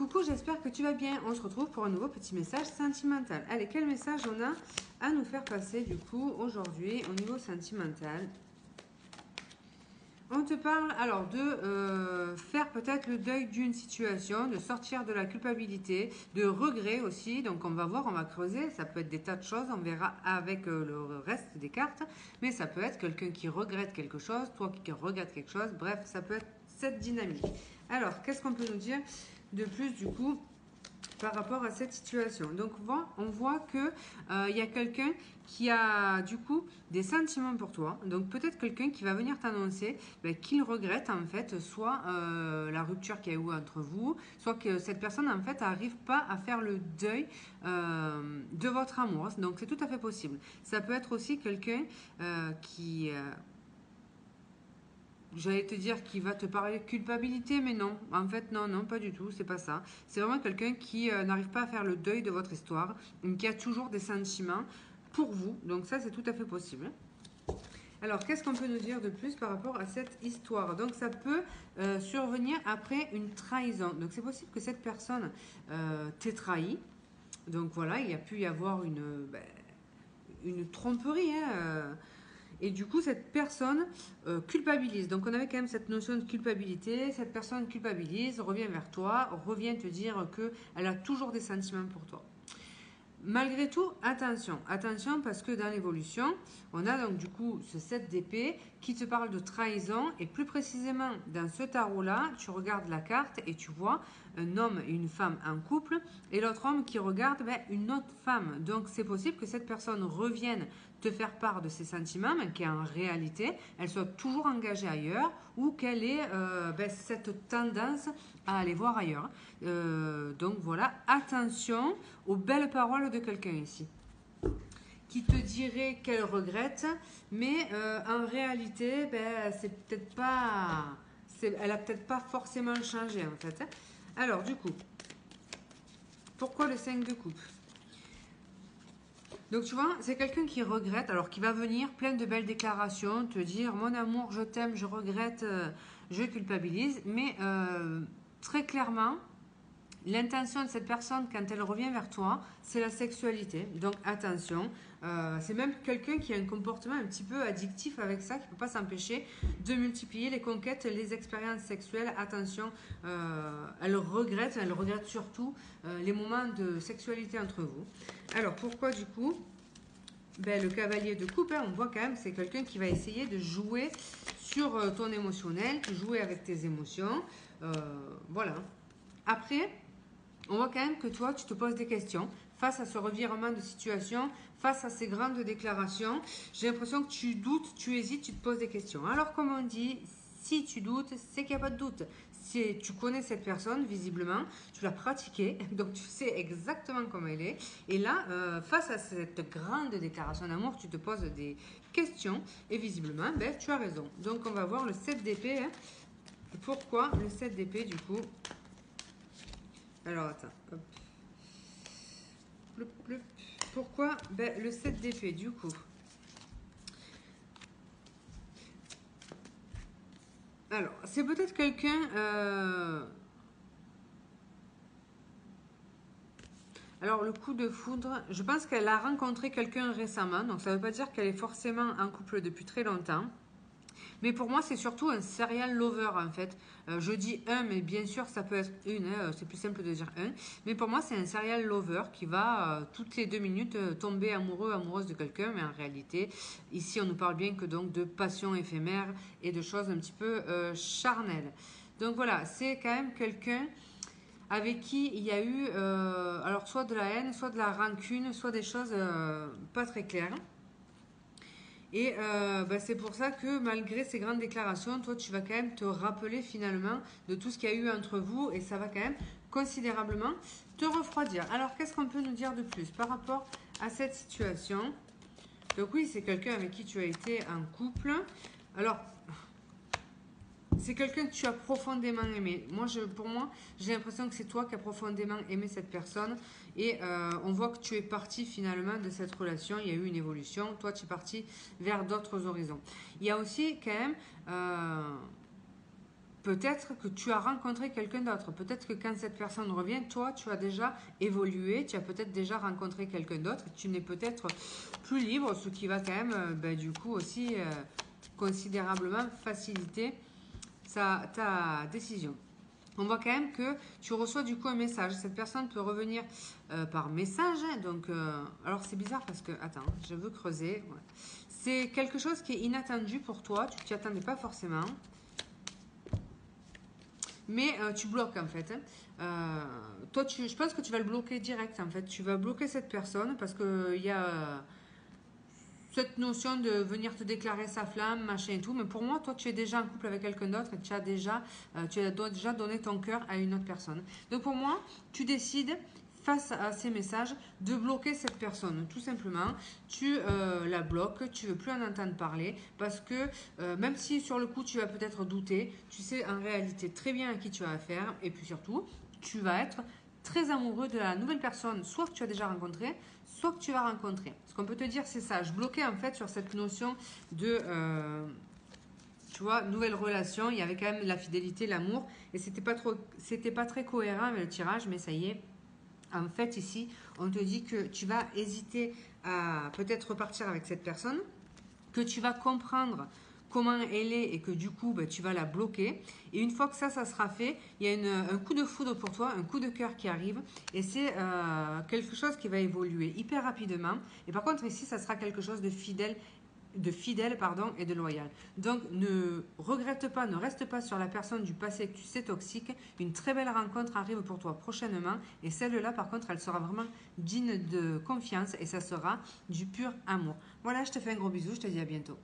Coucou, j'espère que tu vas bien. On se retrouve pour un nouveau petit message sentimental. Allez, quel message on a à nous faire passer du coup aujourd'hui au niveau sentimental? On te parle alors de faire peut-être le deuil d'une situation, de sortir de la culpabilité, de regret aussi. Donc on va voir, on va creuser. Ça peut être des tas de choses, on verra avec le reste des cartes. Mais ça peut être quelqu'un qui regrette quelque chose, toi qui regrettes quelque chose. Bref, ça peut être cette dynamique. Alors, qu'est-ce qu'on peut nous dire de plus du coup par rapport à cette situation? Donc on voit que il y a quelqu'un qui a du coup des sentiments pour toi. Donc peut-être quelqu'un qui va venir t'annoncer qu'il regrette en fait soit la rupture qu'il y a eu entre vous, soit que cette personne en fait n'arrive pas à faire le deuil de votre amour. Donc c'est tout à fait possible. Ça peut être aussi quelqu'un qui j'allais te dire qu'il va te parler de culpabilité, mais non. En fait, non, non, pas du tout. C'est pas ça. C'est vraiment quelqu'un qui n'arrive pas à faire le deuil de votre histoire, qui a toujours des sentiments pour vous. Donc ça, c'est tout à fait possible. Alors, qu'est-ce qu'on peut nous dire de plus par rapport à cette histoire? Donc, ça peut survenir après une trahison. Donc, c'est possible que cette personne t'ait trahi. Donc, voilà, il y a pu y avoir une tromperie, hein. Et du coup, cette personne culpabilise. Donc, on avait quand même cette notion de culpabilité. Cette personne culpabilise, revient vers toi, revient te dire qu'elle a toujours des sentiments pour toi. Malgré tout, attention, attention parce que dans l'évolution, on a donc du coup ce 7 d'épée qui te parle de trahison et plus précisément dans ce tarot-là, tu regardes la carte et tu vois un homme et une femme en couple et l'autre homme qui regarde une autre femme. Donc c'est possible que cette personne revienne te faire part de ses sentiments, mais qu'en réalité, elle soit toujours engagée ailleurs ou qu'elle ait cette tendance à aller voir ailleurs. Donc voilà, attention aux belles paroles de quelqu'un ici qui te dirait qu'elle regrette, mais en réalité, c'est peut-être pas, elle a peut-être pas forcément changé en fait. Alors du coup, pourquoi le 5 de coupe? Donc tu vois, c'est quelqu'un qui regrette, alors qui va venir plein de belles déclarations, te dire mon amour, je t'aime, je regrette, je culpabilise, mais très clairement, l'intention de cette personne quand elle revient vers toi, c'est la sexualité. Donc attention, c'est même quelqu'un qui a un comportement un petit peu addictif avec ça, qui ne peut pas s'empêcher de multiplier les conquêtes, les expériences sexuelles. Attention, elle regrette surtout les moments de sexualité entre vous. Alors pourquoi du coup le cavalier de coupe, on voit quand même c'est quelqu'un qui va essayer de jouer sur ton émotionnel, de jouer avec tes émotions. Voilà. Après, on voit quand même que toi, tu te poses des questions face à ce revirement de situation, face à ces grandes déclarations. J'ai l'impression que tu doutes, tu hésites, tu te poses des questions. Alors, comme on dit, si tu doutes, c'est qu'il n'y a pas de doute. Si tu connais cette personne, visiblement, tu l'as pratiquée, donc tu sais exactement comment elle est. Et là, face à cette grande déclaration d'amour, tu te poses des questions et visiblement, tu as raison. Donc, on va voir le 7 d'épée. Hein. Pourquoi le 7 d'épée, du coup? Alors, attends. Hop. Pourquoi le 7 d'épée, du coup? Alors, c'est peut-être quelqu'un... Alors, le coup de foudre, je pense qu'elle a rencontré quelqu'un récemment. Donc, ça ne veut pas dire qu'elle est forcément en couple depuis très longtemps. Mais pour moi, c'est surtout un serial lover en fait. Je dis un, mais bien sûr, ça peut être une. Hein, c'est plus simple de dire un. Mais pour moi, c'est un serial lover qui va toutes les 2 minutes tomber amoureux, amoureuse de quelqu'un. Mais en réalité, ici, on nous parle bien que donc de passion éphémère et de choses un petit peu charnelles. Donc voilà, c'est quand même quelqu'un avec qui il y a eu alors soit de la haine, soit de la rancune, soit des choses pas très claires. Et c'est pour ça que malgré ces grandes déclarations, toi tu vas quand même te rappeler finalement de tout ce qu'il y a eu entre vous et ça va quand même considérablement te refroidir. Alors qu'est-ce qu'on peut nous dire de plus par rapport à cette situation? Donc oui, c'est quelqu'un avec qui tu as été en couple. Alors, c'est quelqu'un que tu as profondément aimé. Pour moi, j'ai l'impression que c'est toi qui as profondément aimé cette personne. Et on voit que tu es parti finalement de cette relation. Il y a eu une évolution. Toi, tu es parti vers d'autres horizons. Il y a aussi quand même peut-être que tu as rencontré quelqu'un d'autre. Peut-être que quand cette personne revient, toi, tu as déjà évolué, tu as peut-être déjà rencontré quelqu'un d'autre. Tu n'es peut-être plus libre, ce qui va quand même, du coup, aussi considérablement faciliter ta décision. On voit quand même que tu reçois du coup un message. Cette personne peut revenir par message. Donc, alors c'est bizarre parce que, attends, je veux creuser. Ouais. C'est quelque chose qui est inattendu pour toi. Tu t'y attendais pas forcément. Mais tu bloques en fait. Toi, je pense que tu vas le bloquer direct en fait. Tu vas bloquer cette personne parce qu'il y a cette notion de venir te déclarer sa flamme, machin et tout. Mais pour moi, toi, tu es déjà en couple avec quelqu'un d'autre et tu as déjà donné ton cœur à une autre personne. Donc pour moi, tu décides face à ces messages de bloquer cette personne. Tout simplement, tu la bloques, tu veux plus en entendre parler parce que même si sur le coup, tu vas peut-être douter, tu sais en réalité très bien à qui tu as affaire et puis surtout, tu vas être très amoureux de la nouvelle personne, soit que tu as déjà rencontrée, soit que tu vas rencontrer. Ce qu'on peut te dire, c'est ça. Je bloquais en fait sur cette notion de, tu vois, nouvelle relation. Il y avait quand même la fidélité, l'amour, et c'était pas très cohérent avec le tirage, mais ça y est. En fait, ici, on te dit que tu vas hésiter à peut-être repartir avec cette personne, que tu vas comprendre comment elle est et que du coup tu vas la bloquer. Et une fois que ça sera fait, il y a un coup de foudre pour toi, un coup de cœur qui arrive et c'est quelque chose qui va évoluer hyper rapidement. Et par contre ici, ça sera quelque chose de fidèle et de loyal. Donc ne regrette pas, ne reste pas sur la personne du passé que tu sais toxique. Une très belle rencontre arrive pour toi prochainement et celle-là par contre elle sera vraiment digne de confiance et ça sera du pur amour. Voilà, je te fais un gros bisou, je te dis à bientôt.